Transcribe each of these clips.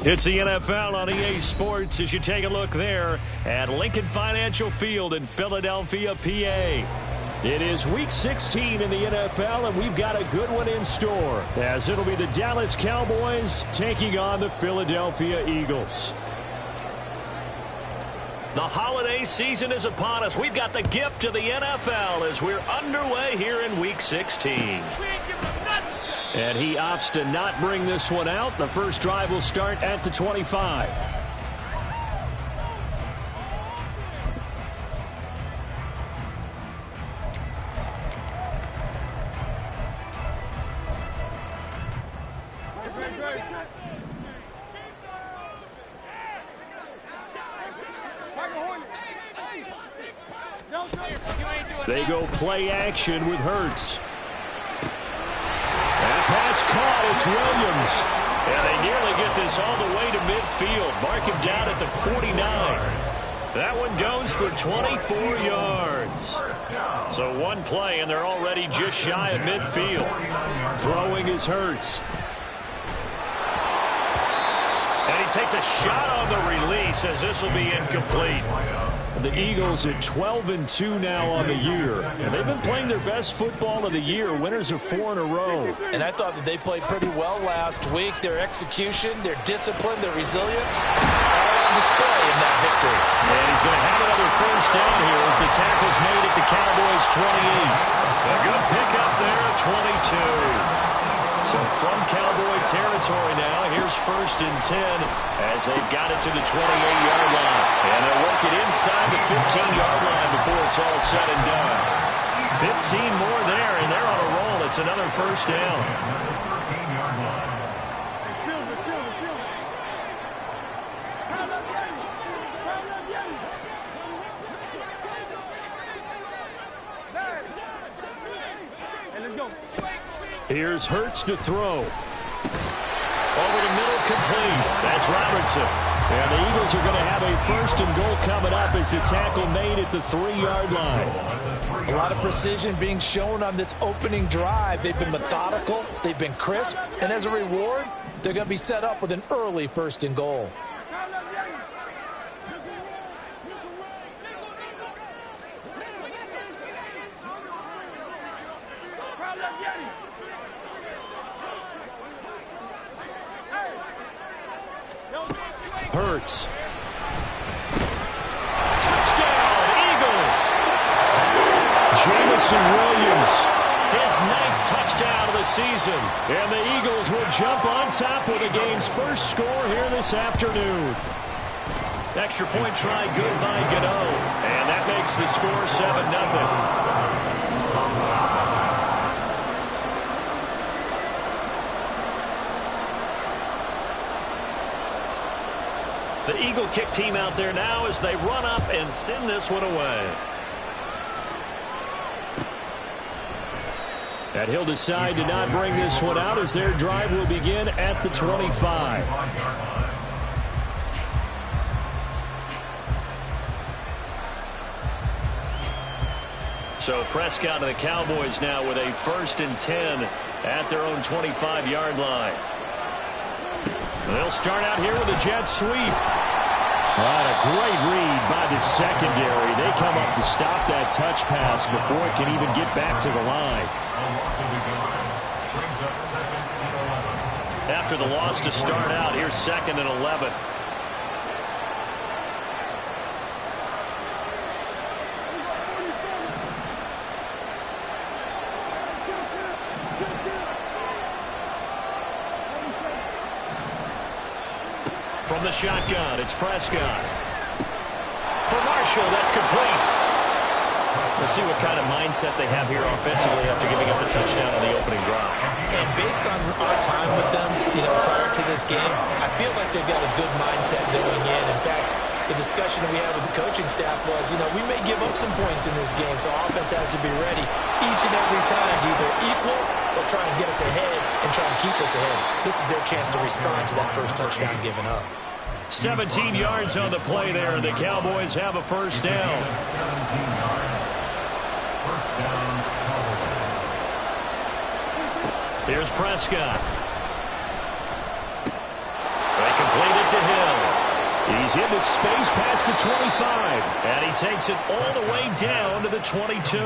It's the NFL on EA Sports as you take a look there at Lincoln Financial Field in Philadelphia, PA. It is Week 16 in the NFL, and we've got a good one in store, as it'll be the Dallas Cowboys taking on the Philadelphia Eagles. The holiday season is upon us. We've got the gift of the NFL as we're underway here in Week 16. And he opts to not bring this one out. The first drive will start at the 25. They go play action with Hurts. That pass caught. It's Williams. And they nearly get this all the way to midfield. Mark him down at the 49. That one goes for 24 yards. So one play, and they're already just shy of midfield. Throwing is Hurts. And he takes a shot on the release as this will be incomplete. The Eagles at 12-2 now on the year. And they've been playing their best football of the year. Winners of 4 in a row. And I thought that they played pretty well last week. Their execution, their discipline, their resilience, all on display in that victory. And he's going to have another first down here as the tackle's made at the Cowboys' 28. A good pickup there at 22. So from Cowboy territory now, here's 1st and 10 as they've got it to the 28-yard line. And they'll work it inside the 15-yard line before it's all said and done. 15 more there, and they're on a roll. It's another first down. Here's Hurts to throw. Over the middle, complete. That's Robertson. And the Eagles are going to have a 1st and goal coming up as the tackle made at the 3-yard line. A lot of precision being shown on this opening drive. They've been methodical. They've been crisp. And as a reward, they're going to be set up with an early 1st and goal. Hurts. Touchdown, Eagles. Jamison Williams, his 9th touchdown of the season. And the Eagles will jump on top with the game's first score here this afternoon. Extra point try good by Gano. And that makes the score 7-0. The Eagle kick team out there now as they run up and send this one away. And he'll decide to not bring this one out as their drive will begin at the 25. So Prescott and the Cowboys now with a 1st and 10 at their own 25-yard line. They'll start out here with a jet sweep. What a great read by the secondary. They come up to stop that touch pass before it can even get back to the line. After the loss to start out, here's 2nd and 11. From the shotgun, it's Prescott. For Marshall, that's complete. Let's see what kind of mindset they have here offensively after giving up the touchdown on the opening drive. And based on our time with them, prior to this game, I feel like they've got a good mindset going in. In fact, the discussion that we had with the coaching staff was, we may give up some points in this game, so offense has to be ready each and every time to either equal or try and get us ahead and try and keep us ahead. This is their chance to respond to that first touchdown given up. 17 yards on the play there, and the Cowboys have a first down. Here's Prescott. to Hill. He's into space past the 25, and he takes it all the way down to the 22.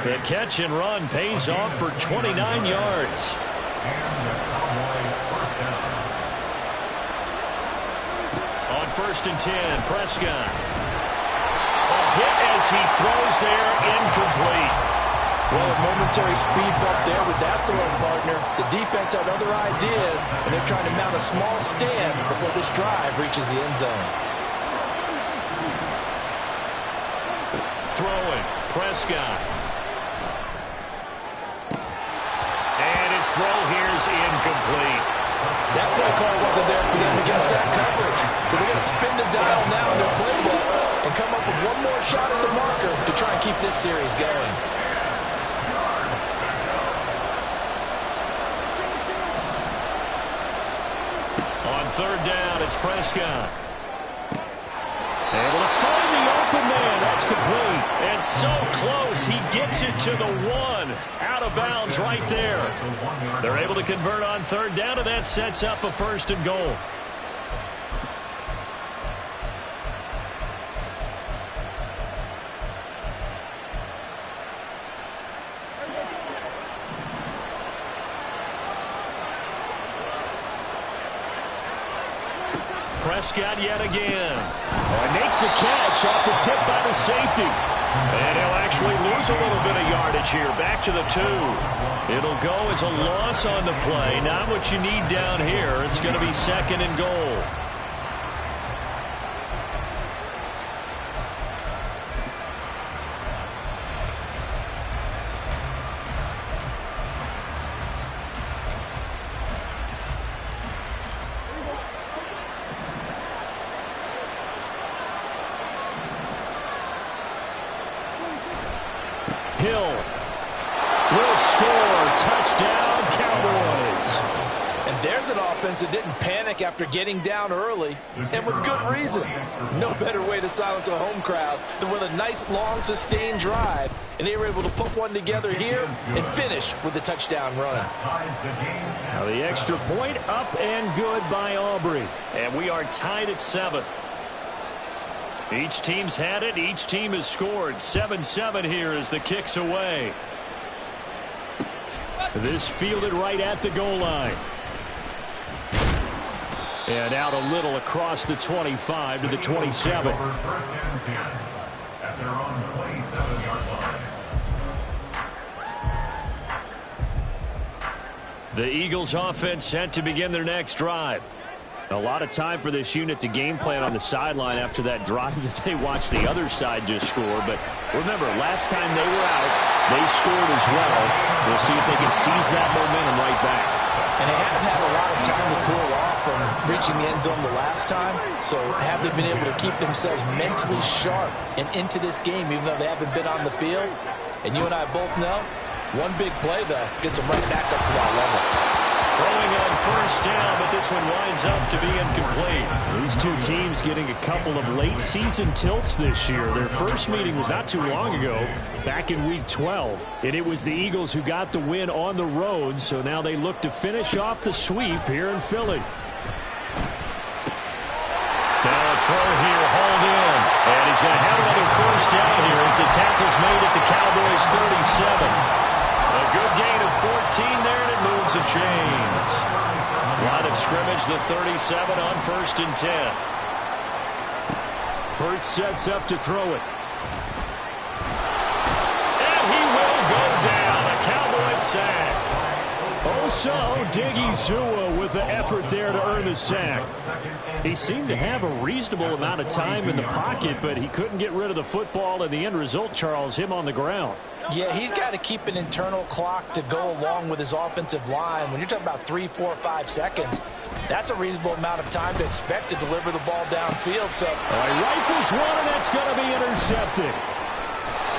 The catch and run pays off for 29 yards. On 1st and 10, Prescott. A hit as he throws there, incomplete. Well, a momentary speed bump there with that throwing partner. The defense had other ideas, and they're trying to mount a small stand before this drive reaches the end zone. Throwing, Prescott. And his throw here is incomplete. That play call wasn't there for them against that coverage. So they're going to spin the dial now in their playbook and come up with one more shot at the marker to try and keep this series going. On 3rd down, it's Prescott. Able to find the open man. That's complete. And so close. He gets it to the 1. Out of bounds right there. They're able to convert on 3rd down, and that sets up a 1st and goal. Prescott yet again. And makes the catch off the tip by the safety. And he'll actually lose a little bit of yardage here. Back to the 2. It'll go as a loss on the play. Not what you need down here. It's going to be 2nd and goal. Hill will score. Touchdown, Cowboys. And there's an offense that didn't panic after getting down early, and with good reason. No better way to silence a home crowd than with a nice, long, sustained drive. And they were able to put one together here and finish with the touchdown run. Now the extra point up and good by Aubrey. And we are tied at 7. Each team's had it. Each team has scored. 7-7 here as the kick's away. This fielded right at the goal line. And out a little across the 25 to the 27. At their own 27-yard line. The Eagles offense set to begin their next drive. A lot of time for this unit to game plan on the sideline after that drive that they watched the other side just score. But remember, last time they were out, they scored as well. We'll see if they can seize that momentum right back. And they haven't had a lot of time to cool off from reaching the end zone the last time. So have they been able to keep themselves mentally sharp and into this game, even though they haven't been on the field? And you and I both know, one big play, though, gets them right back up to that level. Throwing on 1st down, but this one winds up to be incomplete. These two teams getting a couple of late season tilts this year. Their first meeting was not too long ago, back in Week 12. And it was the Eagles who got the win on the road, so now they look to finish off the sweep here in Philly. Now a throw here, hauled in. And he's going to have another 1st down here as the tackle's made at the Cowboys' 37. A good gain of 14 there, and it moves the chains. Line of scrimmage, the 37 on 1st and 10. Hurt sets up to throw it. And he will go down. A Cowboys sack. Also, Diggy Zua with the effort there to earn the sack. He seemed to have a reasonable amount of time in the pocket, but he couldn't get rid of the football, and the end result, Charles, him on the ground. Yeah, he's got to keep an internal clock to go along with his offensive line. When you're talking about 3, 4, 5 seconds, that's a reasonable amount of time to expect to deliver the ball downfield. So, rifles one, and that's going to be intercepted.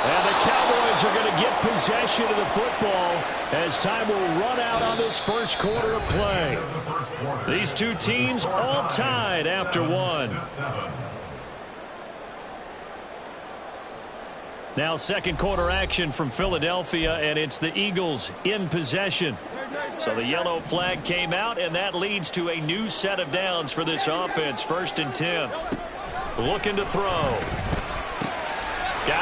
And the Cowboys are going to get possession of the football as time will run out on this first quarter of play. These two teams all tied after one. Now second quarter action from Philadelphia, and it's the Eagles in possession. So the yellow flag came out, and that leads to a new set of downs for this offense. 1st and 10. Looking to throw. Got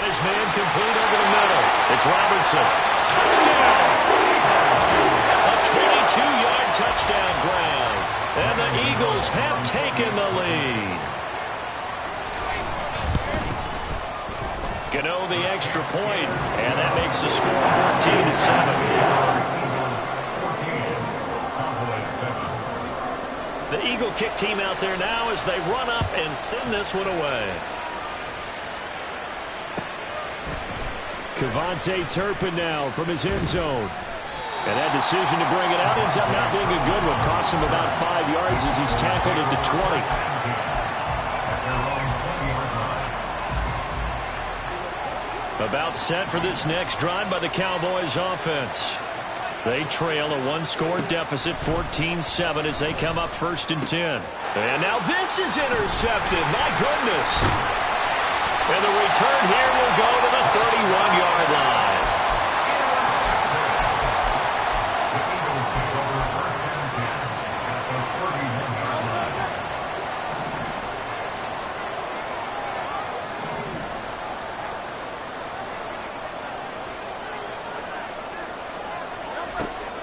his man complete over the middle. It's Robertson. Touchdown! A 22-yard touchdown grab. And the Eagles have taken the lead. Gano the extra point, and that makes the score 14-7. The Eagle kick team out there now as they run up and send this one away. Kevontae Turpin now from his end zone. And that decision to bring it out ends up not being a good one. Costs him about 5 yards as he's tackled into 20. About set for this next drive by the Cowboys offense. They trail a one-score deficit, 14-7, as they come up 1st and 10. And now this is intercepted. My goodness. And the return here will go to the 31-yard line.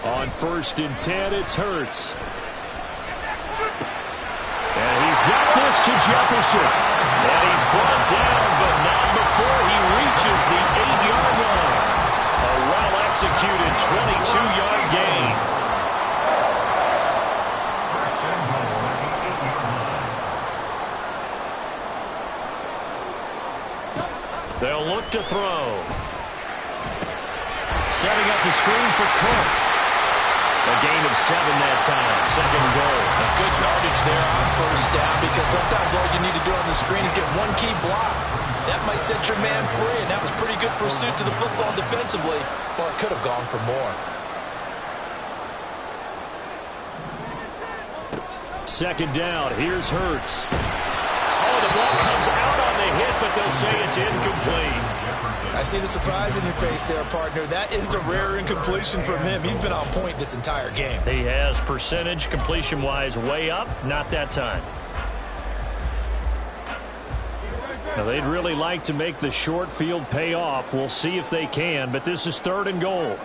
On 1st and 10, it's Hurts. And he's got this to Jefferson. And he's brought down, but not before he reaches the 8-yard line. A well-executed 22-yard gain. They'll look to throw. Setting up the screen for Cook. A gain of 7 that time. 2nd and goal. A good yardage there on 1st down, because sometimes all you need to do on the screen is get one key block. That might set your man free, and that was pretty good pursuit to the football defensively. Or it could have gone for more. 2nd down. Here's Hurts. Oh, the ball comes out on the hit, but they'll say it's incomplete. I see the surprise in your face there, partner. That is a rare incompletion from him. He's been on point this entire game. He has percentage completion-wise way up. Not that time. Now, they'd really like to make the short field pay off. We'll see if they can, but this is 3rd and goal.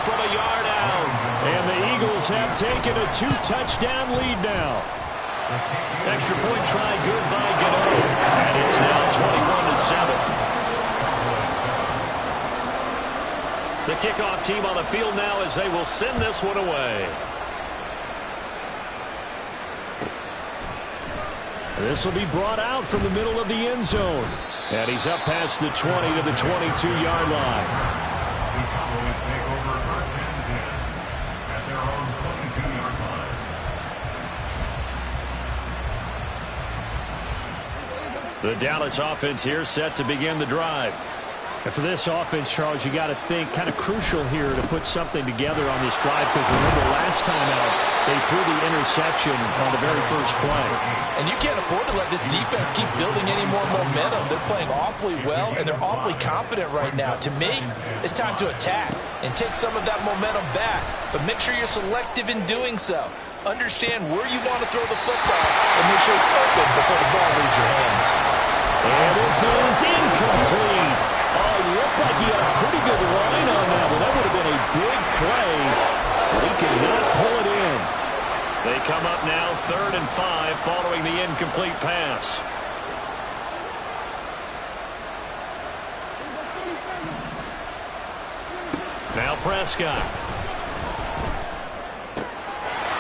From a yard out. And the Eagles have taken a 2-touchdown lead now. Extra point try good by Gano. And it's now 21-7. The kickoff team on the field now as they will send this one away. This will be brought out from the middle of the end zone. And he's up past the 20 to the 22-yard line. The Dallas offense here set to begin the drive. And for this offense, Charles, you got to think kind of crucial here to put something together on this drive, because remember last time out they threw the interception on the very first play. And you can't afford to let this defense keep building any more momentum. They're playing awfully well, and they're awfully confident right now. To me, it's time to attack and take some of that momentum back, but make sure you're selective in doing so. Understand where you want to throw the football and make sure it's open before the ball leaves your hands. And this is incomplete. Oh, it looked like he had a pretty good line on that one. That would have been a big play, but he could not pull it in. They come up now 3rd and 5 following the incomplete pass. Now Prescott.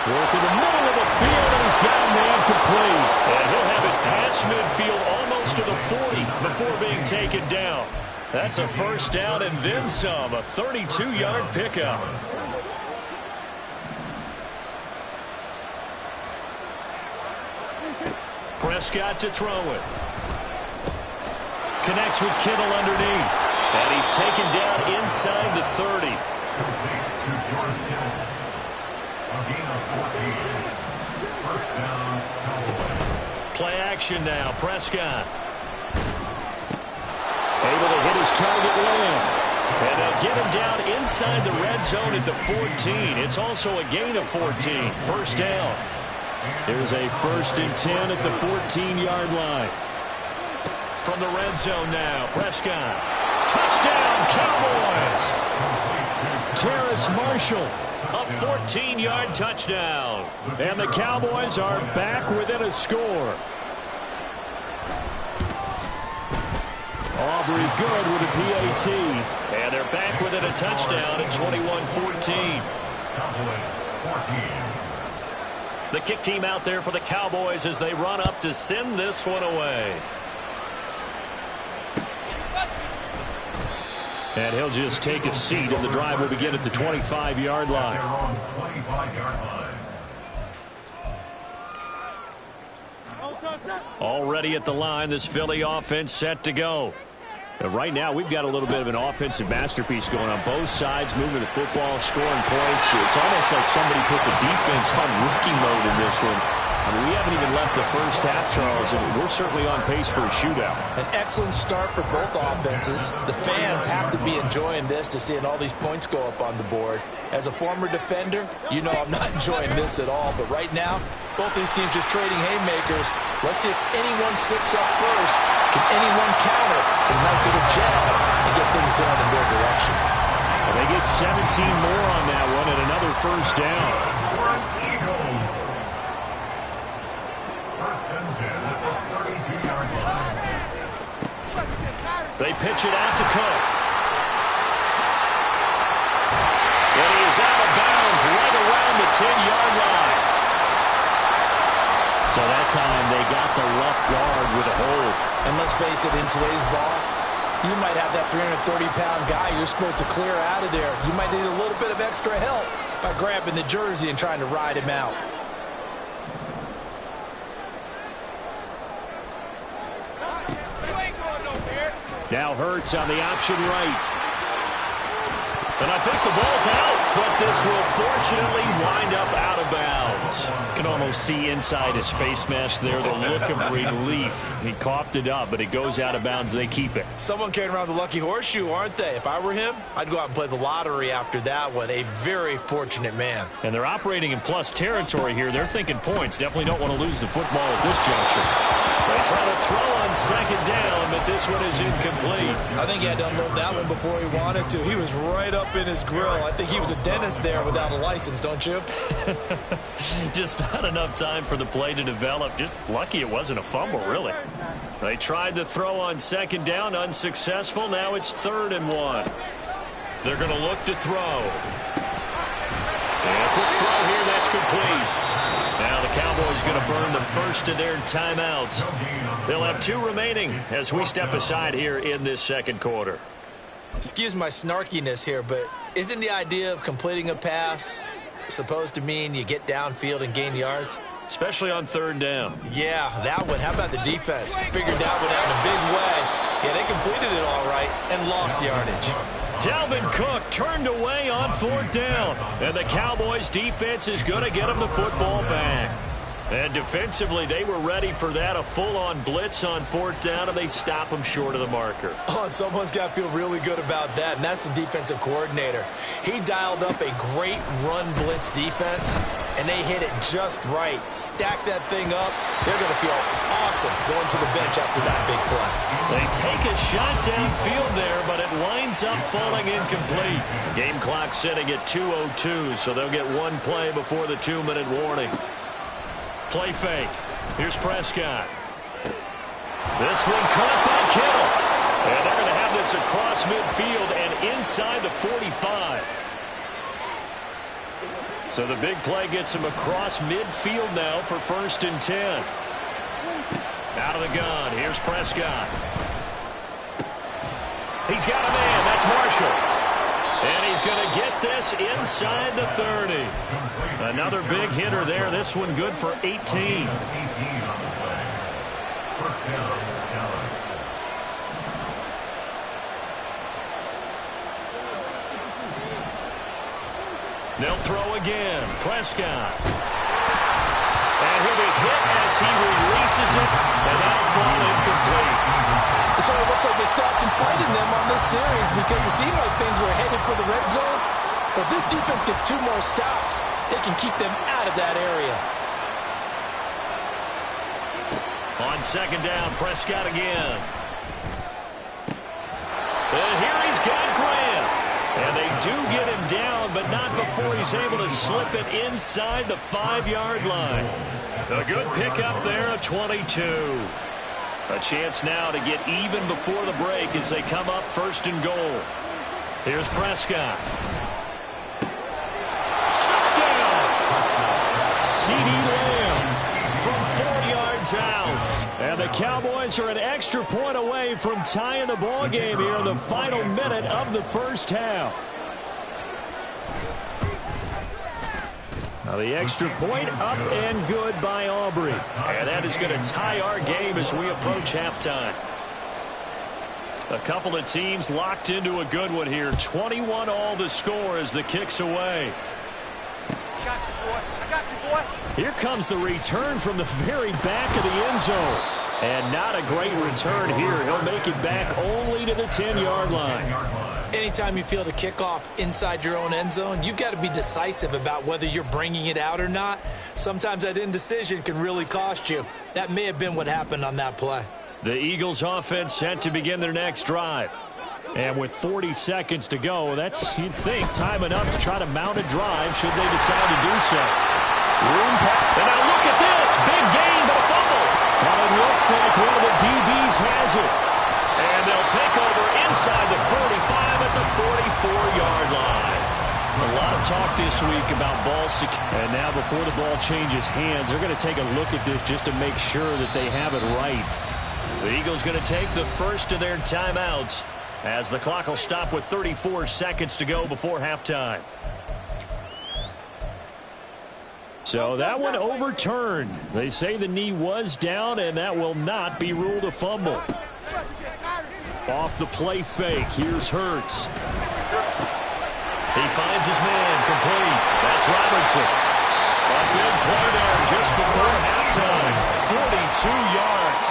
Work in the middle of the field, and he's got a man complete. And he'll have it past midfield almost to the 40 before being taken down. That's a 1st down and then some, a 32-yard pickup. Prescott to throw it. Connects with Kittle underneath. And he's taken down inside the 30. Play action now. Prescott. Able to hit his target well. And they'll get him down inside the red zone at the 14. It's also a gain of 14. First down. Here's a 1st and 10 at the 14-yard line. From the red zone now, Prescott. Touchdown, Cowboys! Terrace Marshall, a 14-yard touchdown. And the Cowboys are back within a score. Aubrey good with a PAT. And they're back within a touchdown at 21-14. The kick team out there for the Cowboys as they run up to send this one away. And he'll just take a seat, and the drive will begin at the 25-yard line. Already at the line, this Philly offense set to go. And right now, we've got a little bit of an offensive masterpiece going on both sides, moving the football, scoring points. It's almost like somebody put the defense on rookie mode in this one. I mean, we haven't even left the first half, Charles, and we're certainly on pace for a shootout. An excellent start for both offenses. The fans have to be enjoying this to seeing all these points go up on the board. As a former defender, you know I'm not enjoying this at all. But right now, both these teams just trading haymakers. Let's see if anyone slips up first. Can anyone counter with a nice little jab and get things going in their direction? And they get 17 more on that one and another first down. They pitch it out to Cook. And he is out of bounds right around the 10-yard line. So that time they got the rough guard with a hold. And let's face it, in today's ball, you might have that 330-pound guy you're supposed to clear out of there. You might need a little bit of extra help by grabbing the jersey and trying to ride him out. Now Hurts on the option right. And I think the ball's out, but this will fortunately wind up out of bounds. You can almost see inside his face mask there the look of relief. He coughed it up, but it goes out of bounds. They keep it. Someone carrying around the lucky horseshoe, aren't they? If I were him, I'd go out and play the lottery after that one. A very fortunate man. And they're operating in plus territory here. They're thinking points. Definitely don't want to lose the football at this juncture. They try to throw on second down, but this one is incomplete. I think he had to unload that one before he wanted to. He was right up in his grill. I think he was a dentist there without a license, don't you? Just not enough time for the play to develop. Just lucky it wasn't a fumble, really. They tried to throw on second down, unsuccessful. Now it's 3rd and 1. They're going to look to throw. And a quick throw here, that's complete. Now the Cowboys going to burn the first of their timeouts. They'll have 2 remaining as we step aside here in this second quarter. Excuse my snarkiness here, but isn't the idea of completing a pass supposed to mean you get downfield and gain yards? Especially on 3rd down. Yeah, that one. How about the defense? Figured that one out in a big way. Yeah, they completed it all right and lost yardage. Dalvin Cook turned away on 4th down. And the Cowboys defense is going to get him the football back. And defensively, they were ready for that, a full-on blitz on 4th down, and they stop him short of the marker. Oh, and someone's got to feel really good about that, and that's the defensive coordinator. He dialed up a great run blitz defense, and they hit it just right. Stack that thing up. They're going to feel awesome going to the bench after that big play. They take a shot downfield there, but it winds up falling incomplete. Game clock sitting at 2:02, so they'll get one play before the 2-minute warning. Play fake. Here's Prescott. This one caught by Kittle. And they're going to have this across midfield and inside the 45. So the big play gets him across midfield now for 1st and 10. Out of the gun. Here's Prescott. He's got a man. That's Marshall. And he's going to get this inside the 30. Another big hitter there. This one good for 18. First down, Dallas. They'll throw again. Prescott. And he'll be hit as he releases it, and that'll fall incomplete. So it looks like they stopped some fight in them on this series because it seemed like things were headed for the red zone. But this defense gets 2 more stops. They can keep them out of that area. On second down, Prescott again. And here he's got Graham. And they do get him down, but not before he's able to slip it inside the 5-yard line. A good pickup there at 22. A chance now to get even before the break as they come up first and goal. Here's Prescott. Touchdown! CeeDee Lamb from 4 yards out. And the Cowboys are an extra point away from tying the ball game here in the final minute of the first half. Now the extra point up and good by Aubrey. And that is going to tie our game as we approach halftime. A couple of teams locked into a good one here. 21 all the score as the kick's away. I got you, boy. I got you, boy. Here comes the return from the very back of the end zone. And not a great return here. He'll make it back only to the 10-yard line. Anytime you feel the kickoff inside your own end zone, you've got to be decisive about whether you're bringing it out or not. Sometimes that indecision can really cost you. That may have been what happened on that play. The Eagles offense set to begin their next drive. And with 40 seconds to go, that's, you'd think, time enough to try to mount a drive should they decide to do so. Room pass. And now look at this. Big gain, but a fumble. And it looks like one of the DBs has it. And they'll take over inside the 45 at the 44-yard line. A lot of talk this week about ball security. And now before the ball changes hands, they're going to take a look at this just to make sure that they have it right. The Eagles going to take the first of their timeouts as the clock will stop with 34 seconds to go before halftime. So that one overturned. They say the knee was down, and that will not be ruled a fumble. Off the play fake, here's Hurts. He finds his man, complete. That's Robertson. A big play there just before halftime. 42 yards.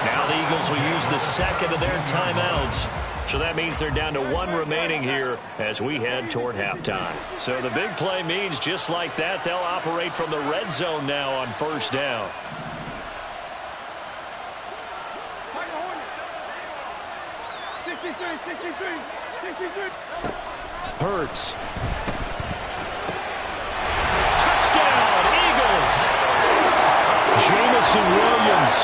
Now the Eagles will use the second of their timeouts. So that means they're down to 1 remaining here as we head toward halftime. So the big play means just like that, they'll operate from the red zone now on first down. Hurts. Touchdown, Eagles! Jamison Williams,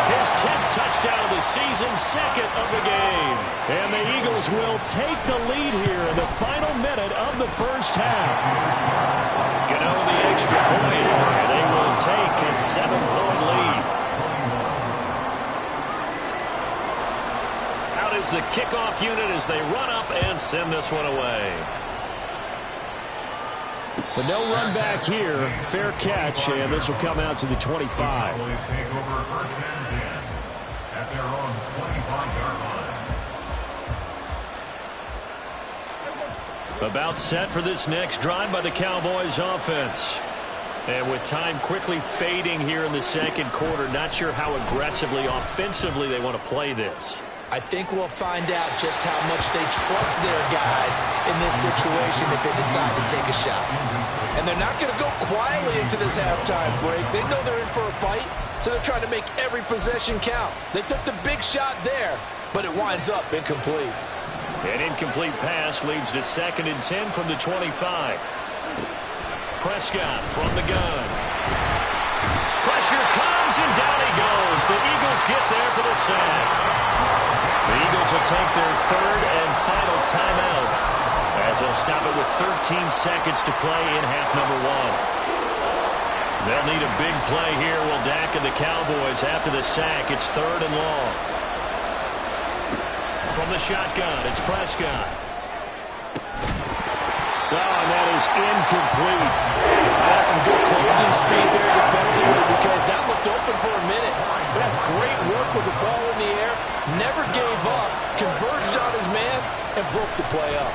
his 10th touchdown of the season, second of the game. And the Eagles will take the lead here in the final minute of the first half. Gonna own the extra point, and they will take a 7-point lead. Out is the kickoff unit as they run up and send this one away. But no run back here. Fair catch, and this will come out to the 25. Cowboys take over first and 10 at their own 25-yard line. About set for this next drive by the Cowboys offense. And with time quickly fading here in the second quarter, not sure how aggressively, offensively they want to play this. I think we'll find out just how much they trust their guys in this situation if they decide to take a shot. And they're not going to go quietly into this halftime break. They know they're in for a fight, so they're trying to make every possession count. They took the big shot there, but it winds up incomplete. An incomplete pass leads to 2nd and 10 from the 25. Prescott from the gun. Pressure comes, and down he goes. The Eagles get there for the sack. The Eagles will take their 3rd and final timeout as they'll stop it with 13 seconds to play in half number 1. They'll need a big play here. Will Dak and the Cowboys after the sack. It's 3rd and long. From the shotgun, it's Prescott. Well, and that is incomplete. That's some good closing speed there defensively because that looked open for a minute. But that's great work and broke the play up.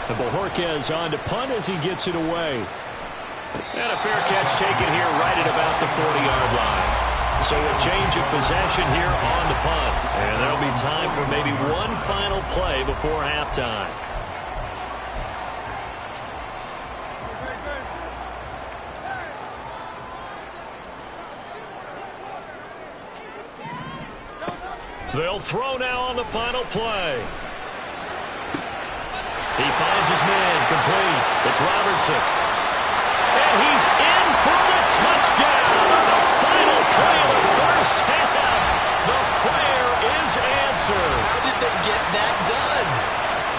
And Bojorquez on to punt as he gets it away. And a fair catch taken here right at about the 40-yard line. So a change of possession here on the punt. And there'll be time for maybe one final play before halftime. They'll throw now on the final play. He finds his man, complete. It's Robertson. And he's in for the touchdown on the final play of the first half. The prayer is answered. How did they get that done?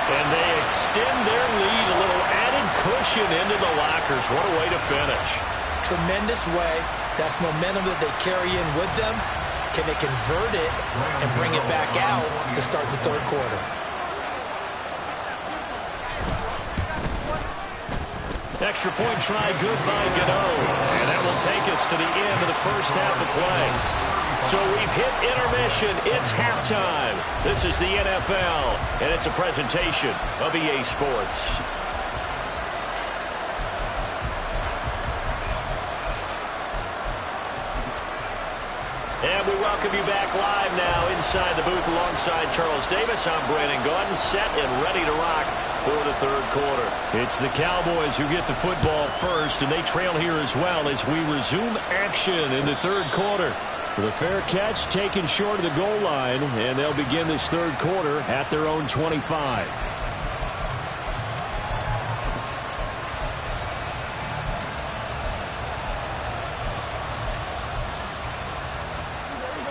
And they extend their lead, a little added cushion into the lockers. What a way to finish. Tremendous way. That's momentum that they carry in with them. Can they convert it and bring it back out to start the third quarter? Extra point try good by Gano. And that will take us to the end of the first half of play. So we've hit intermission. It's halftime. This is the NFL, and it's a presentation of EA Sports. And we welcome you back live now inside the booth alongside Charles Davis. I'm Brandon Gaudin, set and ready to rock for the third quarter. It's the Cowboys who get the football first, and they trail here as well as we resume action in the third quarter. With a fair catch taken short of the goal line, and they'll begin this third quarter at their own 25.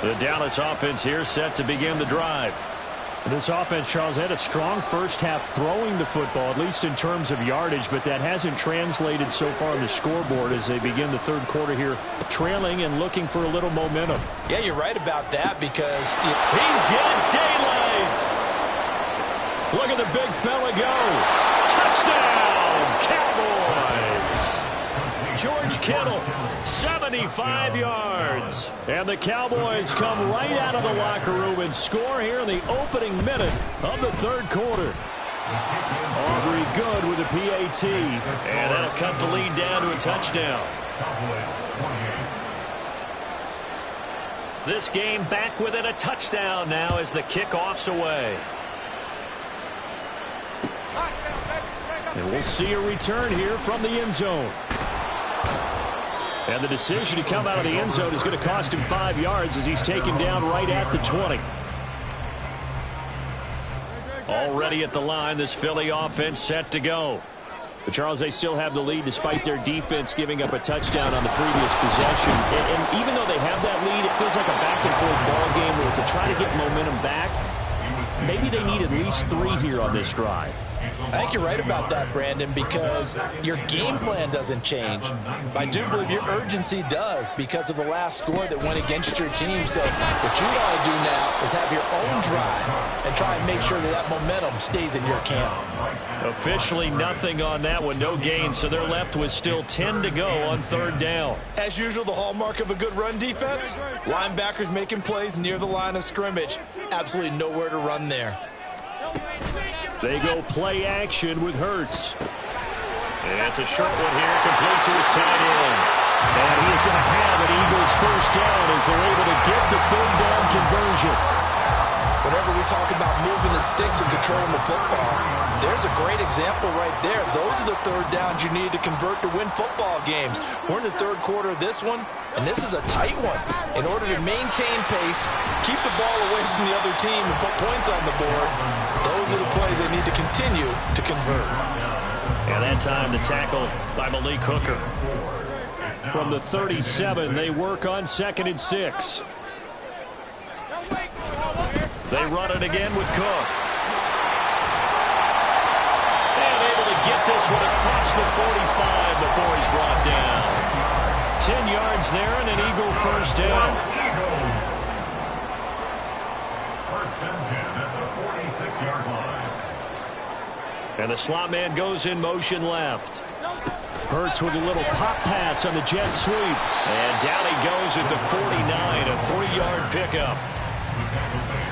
The Dallas offense here set to begin the drive. This offense, Charles, had a strong first half throwing the football, at least in terms of yardage, but that hasn't translated so far on the scoreboard as they begin the third quarter here, trailing and looking for a little momentum. Yeah, you're right about that because he's got daylight. Look at the big fella go. Touchdown, Cowboys. George Kittle, 75 yards. And the Cowboys come right out of the locker room and score here in the opening minute of the third quarter. Aubrey Good with a PAT. And that'll cut the lead down to a touchdown. This game back within a touchdown now as the kickoff's away. And we'll see a return here from the end zone. And the decision to come out of the end zone is going to cost him 5 yards as he's taken down right at the 20. Already at the line, this Philly offense set to go. But Charles, they still have the lead despite their defense giving up a touchdown on the previous possession. And even though they have that lead, it feels like a back-and-forth ball game where to try to get momentum back, maybe they need at least 3 here on this drive. I think you're right about that, Brandon, because your game plan doesn't change. I do believe your urgency does because of the last score that went against your team. So what you want to do now is have your own drive and try and make sure that momentum stays in your camp. Officially nothing on that one, no gain, so they're left with still 10 to go on third down. As usual, the hallmark of a good run defense, linebackers making plays near the line of scrimmage. Absolutely nowhere to run there. They go play action with Hurts. And it's a short one here, complete to his tight end. And he is going to have an Eagles first down as they're able to get the third down conversion. Whenever we talk about moving the sticks and controlling the football, there's a great example right there. Those are the third downs you need to convert to win football games. We're in the third quarter of this one, and this is a tight one. In order to maintain pace, keep the ball away from the other team, and put points on the board, those are the plays they need to continue to convert. And that time the tackle by Malik Hooker. From the 37, they work on 2nd and 6. They run it again with Cook. And able to get this one across the 45 before he's brought down. 10 yards there and an Eagle first down. First and 10 at the 46-yard line. And the slot man goes in motion left. Hurts with a little pop pass on the jet sweep. And down he goes at the 49, a 3-yard pickup.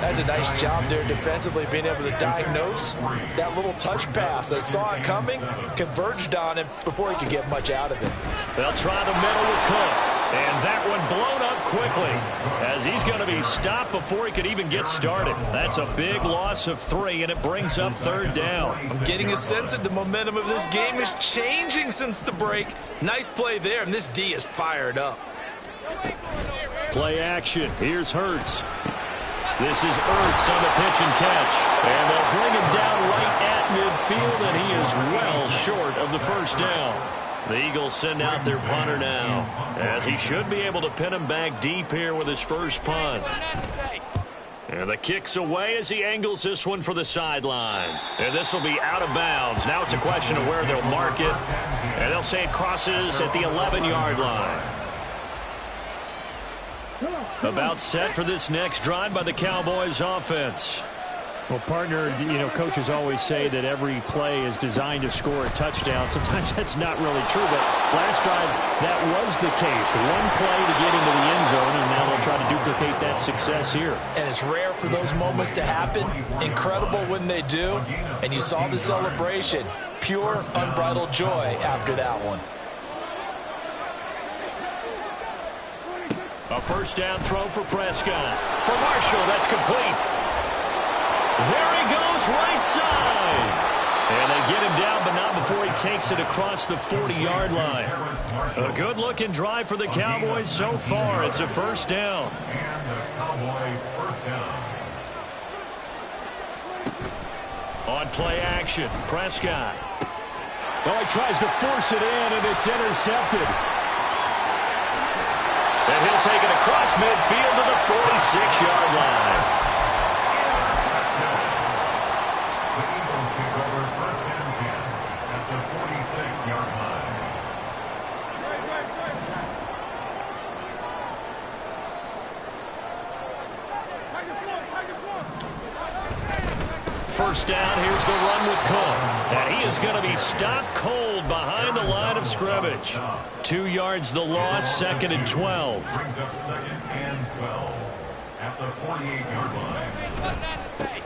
That's a nice job there defensively, being able to diagnose that little touch pass. They saw it coming, converged on him before he could get much out of it. They'll try the middle with Cook. And that one blown up quickly as he's going to be stopped before he could even get started. That's a big loss of 3, and it brings up 3rd down. I'm getting a sense that the momentum of this game is changing since the break. Nice play there, and this D is fired up. Play action. Here's Hurts. This is Ertz on the pitch and catch. And they'll bring him down right at midfield, and he is well short of the 1st down. The Eagles send out their punter now, as he should be able to pin him back deep here with his first punt. And the kick's away as he angles this one for the sideline. And this will be out of bounds. Now it's a question of where they'll mark it. And they'll say it crosses at the 11-yard line. About set for this next drive by the Cowboys offense. Well, partner, coaches always say that every play is designed to score a touchdown. Sometimes that's not really true, but last drive, that was the case. One play to get into the end zone, and now they'll try to duplicate that success here. And it's rare for those moments to happen. Incredible when they do. And you saw the celebration. Pure, unbridled joy after that one. A 1st down throw for Prescott. For Marshall, that's complete. There he goes, right side. And they get him down, but not before he takes it across the 40-yard line. A good-looking drive for the Cowboys so far. It's a 1st down. On play action, Prescott. Well, he tries to force it in, and it's intercepted. And he'll take it across midfield to the 46-yard line. First down, here's the run with Cook. And he is going to be stopped cold behind the line of scrimmage. 2 yards the loss, 2nd and 12. Brings up 2nd and 12 at the 48-yard line.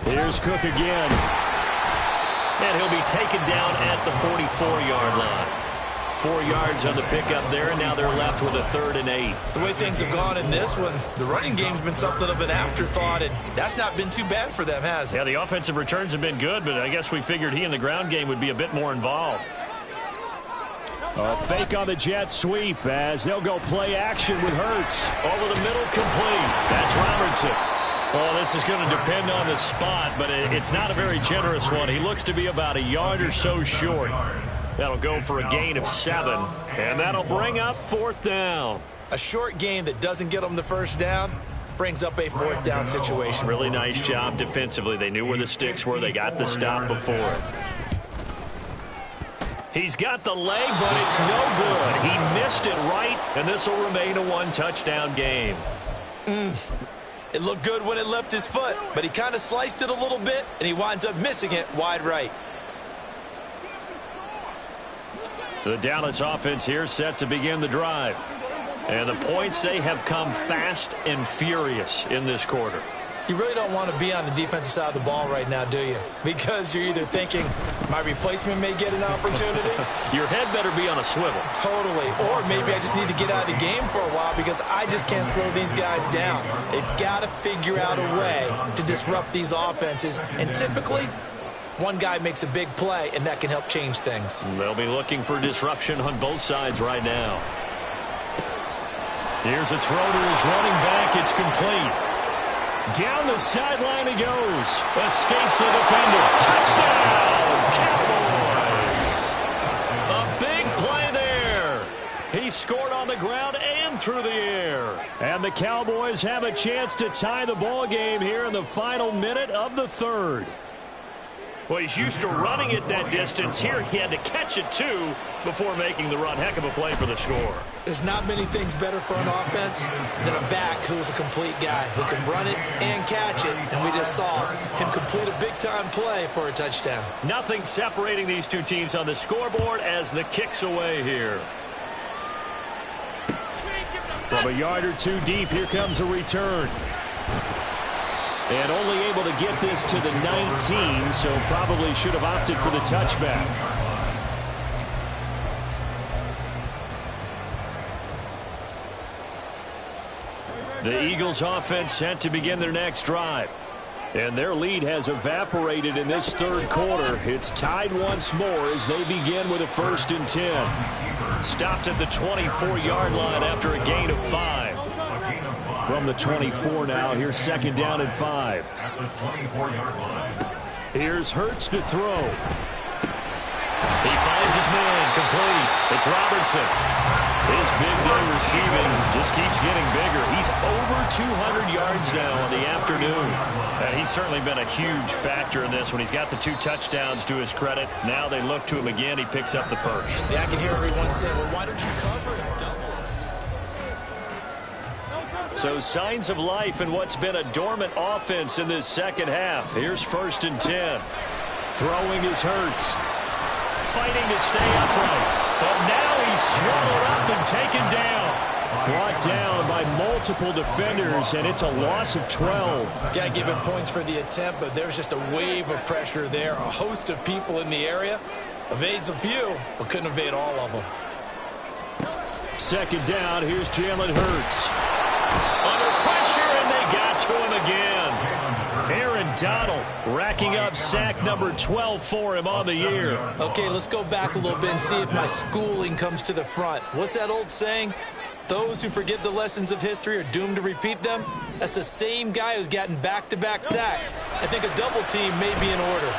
Here's Cook again. And he'll be taken down at the 44-yard line. 4 yards on the pickup there, and now they're left with a 3rd and 8. The way things have gone in this one, the running game's been something of an afterthought, and that's not been too bad for them, has it? Yeah, the offensive returns have been good, but I guess we figured he in the ground game would be a bit more involved. A fake on the jet sweep as they'll go play action with Hurts. Over the middle, complete. That's Robertson. Well, this is going to depend on the spot, but it's not a very generous one. He looks to be about a yard or so short. That'll go for a gain of 7, and that'll bring up 4th down. A short gain that doesn't get them the 1st down brings up a 4th down situation. Really nice job defensively. They knew where the sticks were. They got the stop before it. He's got the leg, but it's no good. He missed it right, and this will remain a 1-touchdown game. It looked good when it left his foot, but he kind of sliced it a little bit, and he winds up missing it wide right. The Dallas offense here set to begin the drive. And the points, they have come fast and furious in this quarter. You really don't want to be on the defensive side of the ball right now, do you? Because you're either thinking, my replacement may get an opportunity. Your head better be on a swivel. Totally. Or maybe I just need to get out of the game for a while because I just can't slow these guys down. They've got to figure out a way to disrupt these offenses. And typically, one guy makes a big play, and that can help change things. They'll be looking for disruption on both sides right now. Here's a throw to his running back. It's complete. Down the sideline he goes. Escapes the defender. Touchdown, Cowboys. A big play there. He scored on the ground and through the air. And the Cowboys have a chance to tie the ball game here in the final minute of the 3rd. Well, he's used to running it that distance. Here he had to catch it, too, before making the run. Heck of a play for the score. There's not many things better for an offense than a back who's a complete guy who can run it and catch it. And we just saw him complete a big-time play for a touchdown. Nothing separating these two teams on the scoreboard as the kick's away here. From a yard or two deep, here comes a return. And only able to get this to the 19, so probably should have opted for the touchback. The Eagles offense set to begin their next drive. And their lead has evaporated in this third quarter. It's tied once more as they begin with a 1st and 10. Stopped at the 24-yard line after a gain of 5. From the 24 now, here's 2nd down and 5. At the 24-yard line. Here's Hurts to throw. He finds his man, complete. It's Robertson. His big day receiving just keeps getting bigger. He's over 200 yards now on the afternoon. And he's certainly been a huge factor in this when he's got the 2 touchdowns to his credit. Now they look to him again. He picks up the 1st. Yeah, I can hear everyone saying, well, why don't you cover and double? So signs of life in what's been a dormant offense in this second half. Here's 1st and 10. Throwing is Hurts. Fighting to stay upright. But now he's swallowed up and taken down. Brought down by multiple defenders, and it's a loss of 12. Got to give him points for the attempt, but there's just a wave of pressure there. A host of people in the area. Evades a few, but couldn't evade all of them. 2nd down, here's Jalen Hurts. Under pressure, and they got to him again. Aaron Donald racking up sack number 12 for him on the year. Okay, let's go back a little bit and see if my schooling comes to the front. What's that old saying? Those who forget the lessons of history are doomed to repeat them. That's the same guy who's gotten back-to-back sacks. I think a double team may be in order.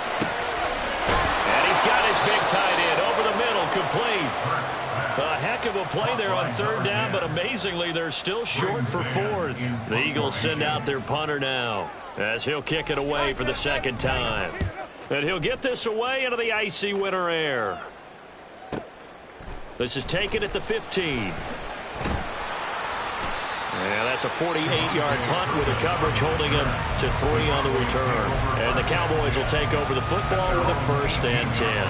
And he's got his big tight end over the middle, complete. A heck of a play there on 3rd down, but amazingly, they're still short for 4th. The Eagles send out their punter now as he'll kick it away for the 2nd time. And he'll get this away into the icy winter air. This is taken at the 15. Yeah, that's a 48-yard punt with a coverage holding him to 3 on the return. And the Cowboys will take over the football with a 1st and 10.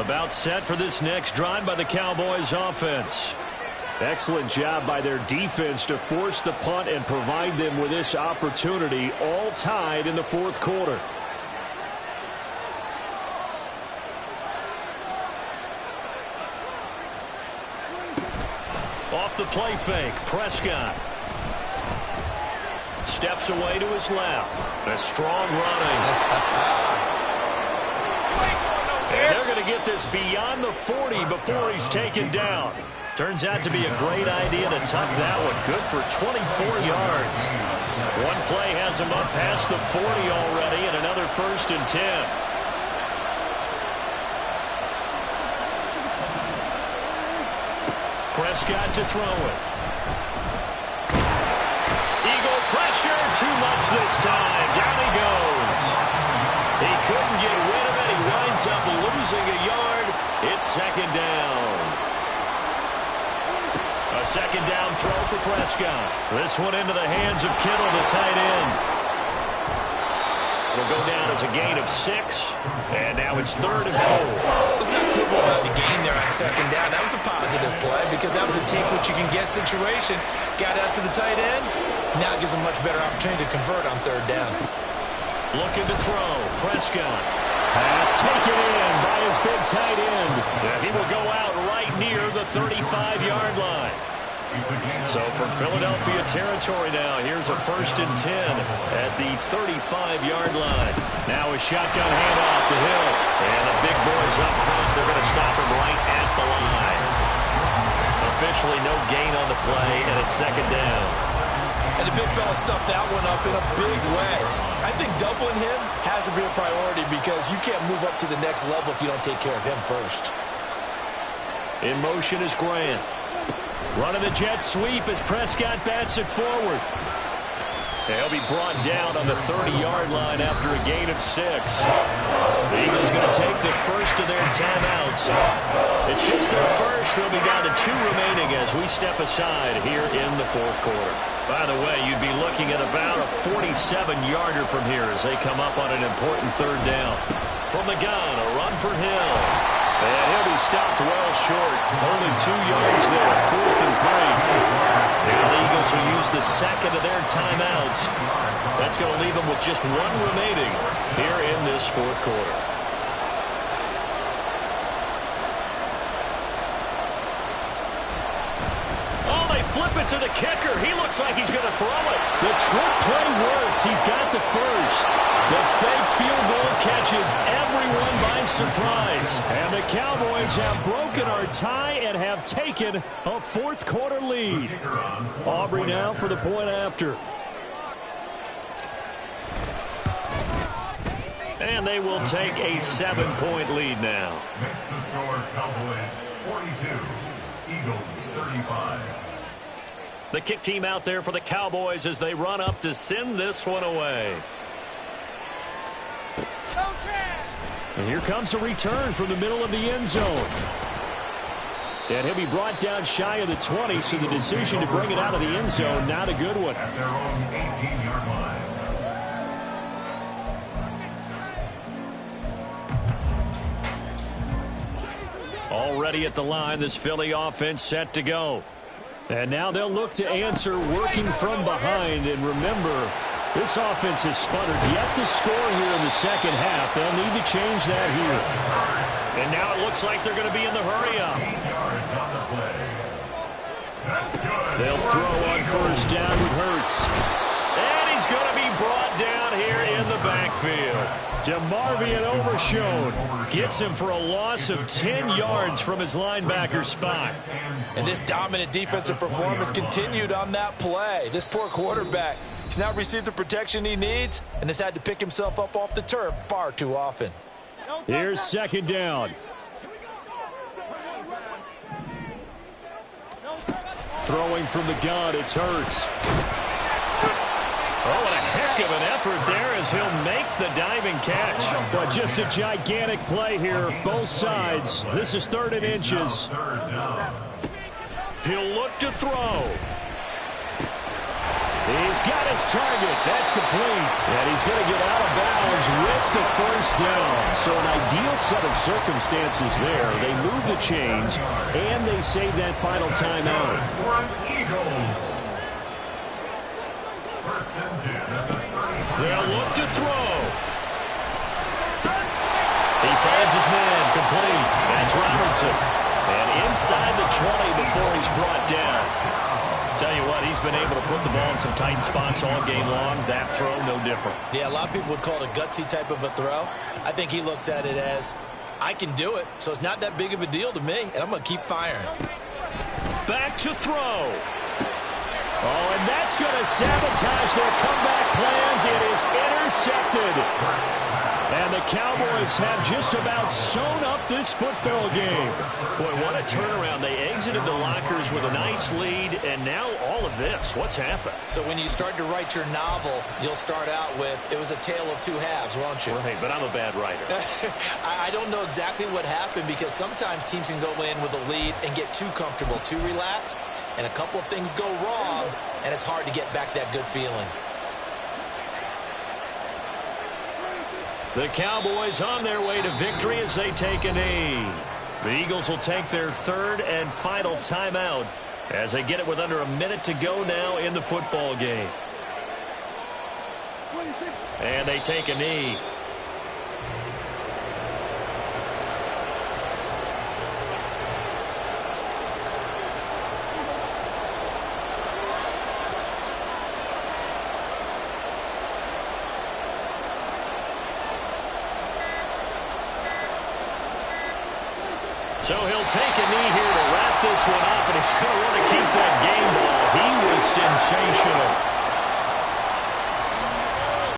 About set for this next drive by the Cowboys offense. Excellent job by their defense to force the punt and provide them with this opportunity, all tied in the 4th quarter. Off the play fake, Prescott. Steps away to his left. A strong running. And they're going to get this beyond the 40 before he's taken down. Turns out to be a great idea to tuck that one. Good for 24 yards. One play has him up past the 40 already, and another 1st and 10. Prescott to throw it. Eagle pressure, too much this time. Down he goes. He couldn't get rid of it. He winds up losing a yard. It's 2nd down. A 2nd down throw for Prescott. This one into the hands of Kittle, the tight end. It'll go down as a gain of 6. And now it's 3rd and 4. Let's not quibble about the gain there on 2nd down. That was a positive play because that was a take-what-you-can-get situation. Got out to the tight end. Now it gives him a much better opportunity to convert on 3rd down. Looking to throw. Prescott. Pass taken in by his big tight end. And he will go out right near the 35-yard line. So from Philadelphia territory now, here's a 1st and 10 at the 35-yard line. Now a shotgun handoff to Hill. And the big boys up front, they're going to stop him right at the line. Officially no gain on the play, and it's 2nd down. And the big fella stuffed that one up in a big way. I think doubling him has to be a priority because you can't move up to the next level if you don't take care of him first. In motion is Grant. Running the jet sweep as Prescott bats it forward. He'll be brought down on the 30-yard line after a gain of 6. The Eagles going to take the first of their timeouts. It's just their first. They'll be down to 2 remaining as we step aside here in the 4th quarter. By the way, you'd be looking at about a 47-yarder from here as they come up on an important 3rd down. From the gun, a run for Hill. And he'll be he stopped well short. Only 2 yards there, 4th and 3. Now the Eagles will use the second of their timeouts. That's going to leave them with just 1 remaining here in this 4th quarter. Flip it to the kicker. He looks like he's going to throw it. The trick play works. He's got the first. The fake field goal catches everyone by surprise. And the Cowboys have broken our tie and have taken a 4th quarter lead. Aubrey now for the point after. And they will take a 7-point lead now. Next to score, Cowboys 42, Eagles 35. The kick team out there for the Cowboys as they run up to send this one away. And here comes a return from the middle of the end zone. And he'll be brought down shy of the 20, so the decision to bring it out of the end zone, not a good one. At their own 18-yard line. Already at the line, this Philly offense set to go. And now they'll look to answer working from behind. And remember, this offense has sputtered yet to score here in the second half. They'll need to change that here. And now it looks like they're going to be in the hurry-up. They'll throw on first down with Hurts. And he's going to be brought down here in the backfield. DeMarvion Overshown gets him for a loss of 10 yards from his linebacker spot. And this dominant defensive performance continued on that play. This poor quarterback, he's not received the protection he needs and has had to pick himself up off the turf far too often. Here's 2nd down. Throwing from the gun, it's Hurts. Oh, what a heck of an effort there as he'll make the diving catch. But just a gigantic play here, both sides. This is 3rd and inches. He'll look to throw. He's got his target. That's complete. And he's going to get out of bounds with the first down. So an ideal set of circumstances there. They move the chains, and they save that final timeout. They'll look to throw. He finds his man complete. That's Robertson. And inside the 20 before he's brought down. Tell you what, he's been able to put the ball in some tight spots all game long. That throw, no different. Yeah, a lot of people would call it a gutsy type of a throw. I think he looks at it as, I can do it, so it's not that big of a deal to me, and I'm going to keep firing. Back to throw. Oh, and that's going to sabotage their comeback plans. It is intercepted. And the Cowboys have just about sewn up this football game. Boy, what a turnaround. They exited the lockers with a nice lead, and now all of this. What's happened? So when you start to write your novel, you'll start out with, it was a tale of 2 halves, won't you? Right, but I'm a bad writer. I don't know exactly what happened because sometimes teams can go in with a lead and get too comfortable, too relaxed, and a couple of things go wrong, and it's hard to get back that good feeling. The Cowboys on their way to victory as they take a knee. The Eagles will take their 3rd and final timeout as they get it with under a minute to go now in the football game. And they take a knee. So he'll take a knee here to wrap this one up, and he's going to want to keep that game ball. He was sensational.